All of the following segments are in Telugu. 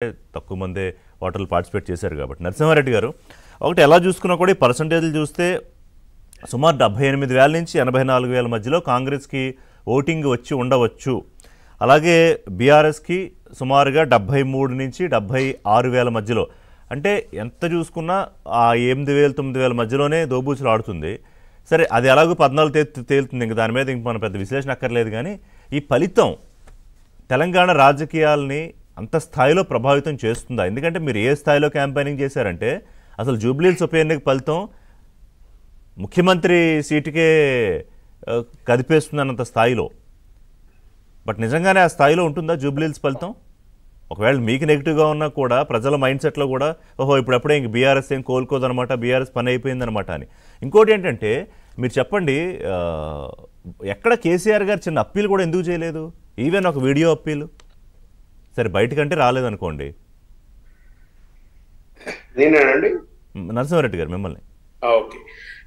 తక్కువ మందే ఓటర్లు పార్టిసిపేట్ చేశారు కాబట్టి. నరసింహారెడ్డి గారు, ఒకటి ఎలా చూసుకున్నా కూడా ఈ పర్సంటేజ్లు చూస్తే సుమారు 78,000 నుంచి 84,000 మధ్యలో కాంగ్రెస్కి ఓటింగ్ వచ్చి ఉండవచ్చు. అలాగే బీఆర్ఎస్కి సుమారుగా 73 నుంచి 76,000 మధ్యలో. అంటే ఎంత చూసుకున్నా ఆ 8,000 9,000 మధ్యలోనే దోబూచులు ఆడుతుంది. సరే, అది ఎలాగో 14 తేలుతుంది, ఇంక దాని మీద ఇంక మన పెద్ద విశ్లేషణ అక్కర్లేదు. కానీ ఈ ఫలితం తెలంగాణ రాజకీయాలని అంత స్థాయిలో ప్రభావితం చేస్తుందా? ఎందుకంటే మీరు ఏ స్థాయిలో క్యాంపెయినింగ్ చేశారంటే అసలు జూబ్లీహిల్స్ ఉప ఎన్నిక ఫలితం ముఖ్యమంత్రి సీటుకే కదిపేస్తుందన్నంత స్థాయిలో. బట్ నిజంగానే ఆ స్థాయిలో ఉంటుందా జూబ్లీహిల్స్ ఫలితం? ఒకవేళ మీకు నెగిటివ్గా ఉన్నా కూడా ప్రజల మైండ్ సెట్లో కూడా ఓహో ఇప్పుడప్పుడే ఇంక బీఆర్ఎస్ ఏం కోలుకోదనమాట, బీఆర్ఎస్ పని అయిపోయిందనమాట అని. ఇంకోటి ఏంటంటే మీరు చెప్పండి, ఎక్కడ కేసీఆర్ గారు చిన్న అప్పీల్ కూడా ఎందుకు చేయలేదు? ఈవెన్ ఒక వీడియో అప్పీల్ సరే బయటకంటే రాలేదనుకోండి. నేనేనండి నరసింహారెడ్డి గారు మిమ్మల్ని. ఓకే,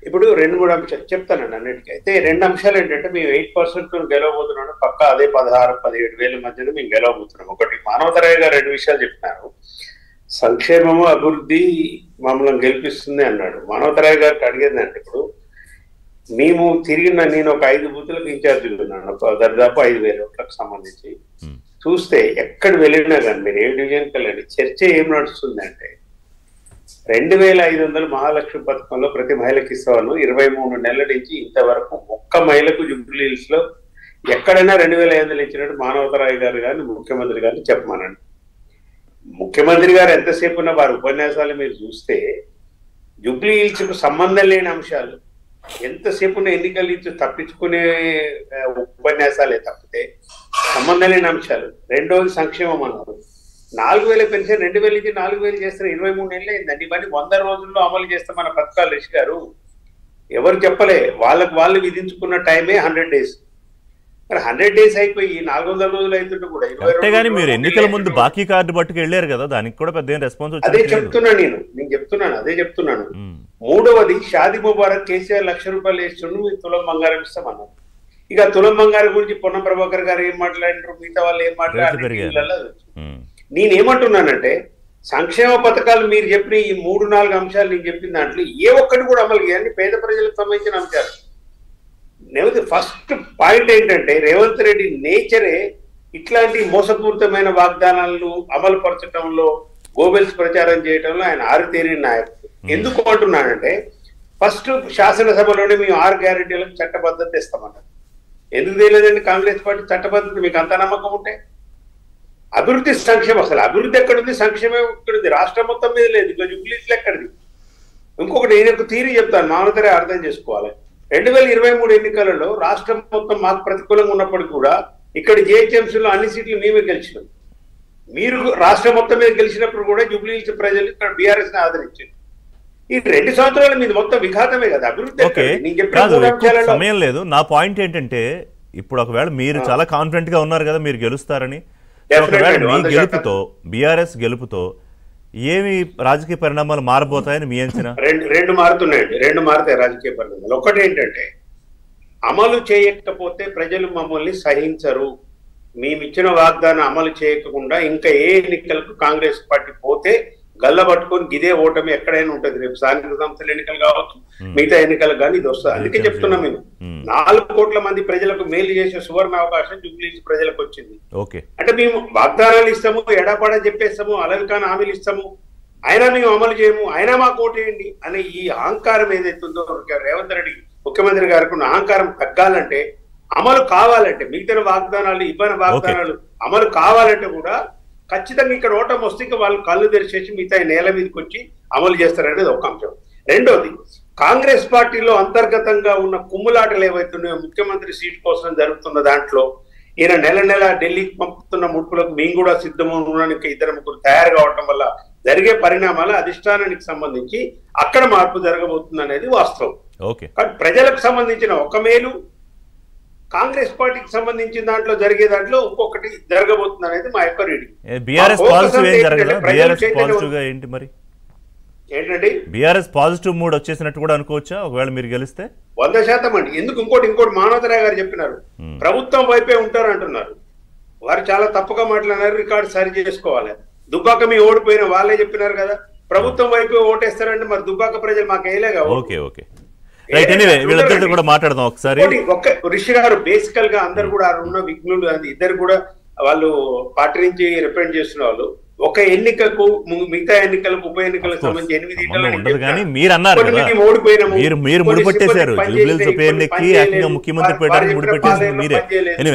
ఇప్పుడు 2-3 అంశాలు చెప్తానండి. అన్నిటికీ అయితే 2 అంశాలు ఏంటంటే, మేము 8% గెలవబోతున్నాను, పక్కా అదే 16-17 మధ్యలో మేము గెలవబోతున్నాం. ఒకటి, మానవతరాయ్ గారు 2 విషయాలు చెప్పినారు. సంక్షేమము అభివృద్ధి మమ్మల్ని గెలిపిస్తుంది అన్నాడు. మానవతరాయ్ గారికి అడిగేదంటే, ఇప్పుడు మేము నేను ఒక 5 బూతులకు ఇన్ఛార్జ్ ఉన్నాను, దాదాపు 5,000 ఓట్లకు సంబంధించి. చూస్తే ఎక్కడ వెళ్ళినా కానీ మీరు ఏ డివిజన్కి వెళ్ళండి, చర్చ ఏం నడుస్తుంది అంటే 2,500 మహాలక్ష్మి పథకంలో ప్రతి మహిళకి ఇస్తాను. 23 నెలల నుంచి ఇంతవరకు ఒక్క మహిళకు జూబ్లీహిల్స్ లో ఎక్కడైనా 2,500 ఇచ్చినట్టు మానవతరాయ్ గారు కానీ ముఖ్యమంత్రి గారిని చెప్పమనండి. ముఖ్యమంత్రి గారు ఎంతసేపు ఉన్న వారి ఉపన్యాసాలు మీరు చూస్తే జూబ్లీహిల్స్ కు సంబంధం లేని అంశాలు, ఎంతసేపు ఉన్న ఎన్నికల నుంచి తప్పించుకునే ఉపన్యాసాలే తప్పితే సంబంధం లేని అంశాలు. రెండవది సంక్షేమం అన్నారు. 4,000 పెన్షన్ 2,000 నుంచి 4,000 చేస్తారు. 23 నెలలు అయిందండి. ఇవన్నీ 100 రోజుల్లో అమలు చేస్తే మన పథకాలు రిషి గారు ఎవరు చెప్పలే. వాళ్ళు విధించుకున్న టైమే 100 డేస్. మరి 100 డేస్ అయిపోయి 400 రోజులు అవుతుంటే కూడా 22 కానీ మీరు ఎన్నికల ముందు బాకీ కార్డు పట్టుకు వెళ్ళారు కదా, దానికి కూడా పెద్ద రెస్పాన్స్ వచ్చింది. అదే చెప్తున్నా నేను అదే చెప్తున్నాను. మూడవది, షాది ముబారక్ కేసీఆర్ ₹1,00,000 వేస్తుండు, మీరు తులం బంగారం ఇస్తామన్నారు. ఇక తులం బంగారం గురించి పొన్నం ప్రభాకర్ గారు ఏం మాట్లాడినారు, మిగతా వాళ్ళు ఏం మాట్లాడారు. నేనేమంటున్నానంటే, సంక్షేమ పథకాలు మీరు చెప్పిన ఈ 3-4 అంశాలు నేను చెప్పిన దాంట్లో ఏ ఒక్కటి కూడా అమలు చేయండి, పేద ప్రజలకు సంబంధించిన అంశాలు. ఫస్ట్ పాయింట్ ఏంటంటే, రేవంత్ రెడ్డి నేచరే ఇట్లాంటి మోసపూరితమైన వాగ్దానాలను అమలు పరచడంలో, గోబెల్స్ ప్రచారం చేయడంలో ఆయన ఆరితేరిన నాయకుడు. ఎందుకు అంటున్నానంటే, ఫస్ట్ శాసనసభలోనే మేము 6 గ్యారెంటీలకు చట్టబద్ధత ఇస్తామన్నారు. ఎందుకు తెలియదండి కాంగ్రెస్ పార్టీ చట్టబద్ధత? మీకు అంత నమ్మకం ఉంటే అభివృద్ధి సంక్షేమం, అసలు అభివృద్ధి ఎక్కడుంది, సంక్షేమం ఎక్కడుంది? రాష్ట్రం మొత్తం మీద లేదు, ఇంకా జూబ్లీహిల్స్ ఎక్కడిది? ఇంకొకటి నేను ఒక థియరీ చెప్తాను, మానవతరే అర్థం చేసుకోవాలి. 2023 ఎన్నికలలో రాష్ట్రం మొత్తం మాకు ప్రతికూలంగా ఉన్నప్పటికీ కూడా ఇక్కడ జిహెచ్ఎంసీలో అన్ని సీట్లు మేమే గెలిచినాం. మీరు రాష్ట్రం మొత్తం మీద గెలిచినప్పుడు కూడా జూబ్లీహిల్స్ ప్రజలు ఇక్కడ బీఆర్ఎస్ ని ఆదరించారు. ఈ 2 సంవత్సరాలు మీద మొత్తం విఘాతమే కదా అభివృద్ధి. సమయం లేదు. నా పాయింట్ ఏంటంటే, ఇప్పుడు ఒకవేళ మీరు చాలా కాన్ఫిడెంట్ గా ఉన్నారు కదా మీరు గెలుస్తారని, ఒకవేళ మీ గెలుపుతో, బీఆర్ఎస్ గెలుపుతో ఏమి రాజకీయ పరిణామాలు మారబోతాయని మీ అంచనా? 2 మారుతున్నాయండి, 2 మారుతాయి రాజకీయ పరిణామాలు. ఒకటి ఏంటంటే, అమలు చేయకపోతే ప్రజలు మమ్మల్ని సహించరు. మేమిచ్చిన వాగ్దానం అమలు చేయకుండా ఇంకా ఏ ఎన్నికలకు కాంగ్రెస్ పార్టీ పోతే గల్ల పట్టుకొని ఇదే ఓటమి ఎక్కడైనా ఉంటుంది. రేపు స్థానిక సంస్థల ఎన్నికలు కావచ్చు, మిగతా ఎన్నికలు కానీ ఇది వస్తుంది. అందుకే చెప్తున్నాం, మేము 4 కోట్ల మంది ప్రజలకు మేలు చేసే సువర్ణ అవకాశం జూబ్లీహిల్స్ ప్రజలకు వచ్చింది. అంటే మేము వాగ్దానాలు ఇస్తాము, ఎడాపడా చెప్పేస్తాము, అలవికాన హామీలు ఇస్తాము, అయినా మేము అమలు చేయము, అయినా మాకు ఓటేయండి అనే ఈ అహంకారం ఏదైతుందో రేవంత్ రెడ్డి ముఖ్యమంత్రి గారికి ఉన్న అహంకారం తగ్గాలంటే, అమలు కావాలంటే, మిగతా వాగ్దానాలు ఇవ్వని వాగ్దానాలు అమలు కావాలంటే కూడా ఖచ్చితంగా ఇక్కడ ఓటం వస్తే ఇంకా వాళ్ళు కళ్ళు తెరిచేసి మిగతా నేల మీదకి వచ్చి అమలు చేస్తారనేది ఒక అంశం. రెండోది, కాంగ్రెస్ పార్టీలో అంతర్గతంగా ఉన్న కుమ్ములాటలు ఏవైతున్నాయో ముఖ్యమంత్రి సీట్ కోసం జరుగుతున్న దాంట్లో, ఈయన నెల ఢిల్లీకి పంపుతున్న ముడుపులకు మేము కూడా సిద్ధము ఉండడానికి 2-3 తయారు కావటం వల్ల జరిగే పరిణామాలు అధిష్టానానికి సంబంధించి అక్కడ మార్పు జరగబోతుంది అనేది వాస్తవం. కానీ ప్రజలకు సంబంధించిన ఒక మేలు, కాంగ్రెస్ పార్టీకి సంబంధించిన దాంట్లో జరిగే దాంట్లో ఇంకొకటి జరగబోతుంది అనేది మా యొక్క రీడింగ్. ఏంటండి బీఆర్ఎస్ పాజిటివ్ మూడ్ వచ్చేసినట్టు కూడా అనుకోవచ్చా ఒకవేళ మీరు గెలిస్తే? 100% అండి. ఎందుకు ఇంకోటి మానవతరాయ్ గారు చెప్పినారు, ప్రభుత్వం వైపే ఉంటారు అంటున్నారు. వారు చాలా తప్పుగా మాట్లాడినారు, రికార్డు సరి చేసుకోవాలి. దుబ్బాక మీ ఓడిపోయిన వాళ్ళే చెప్పినారు కదా, ప్రభుత్వం వైపు ఓటేస్తారంటే మరి దుబ్బాక ప్రజలు మాకు వేయలేగా. Okay okay right. ఎనీవే వీళ్ళిద్దరితో కూడా మాట్లాడదాం ఒకసారి. రిషి గారు బేసికల్ గా అందరు కూడా ఉన్న విఘ్నులు ఇద్దరు కూడా వాళ్ళు పార్టీ నుంచి రిప్రజెంట్ చేస్తున్న వాళ్ళు ఒక ఎన్నికకు మిగతా ఎన్నికలకు ఉప ఎన్నికలకు సంబంధించి 8 ఉండదు. కానీ మీరు అన్నారు మీరు ముడిపెట్టేశారు జూబ్లీహిల్స్ ఉప ఎన్నికకి ఏకంగా ముఖ్యమంత్రి పెట్టడానికి ముడిపెట్టేసింది మీరే.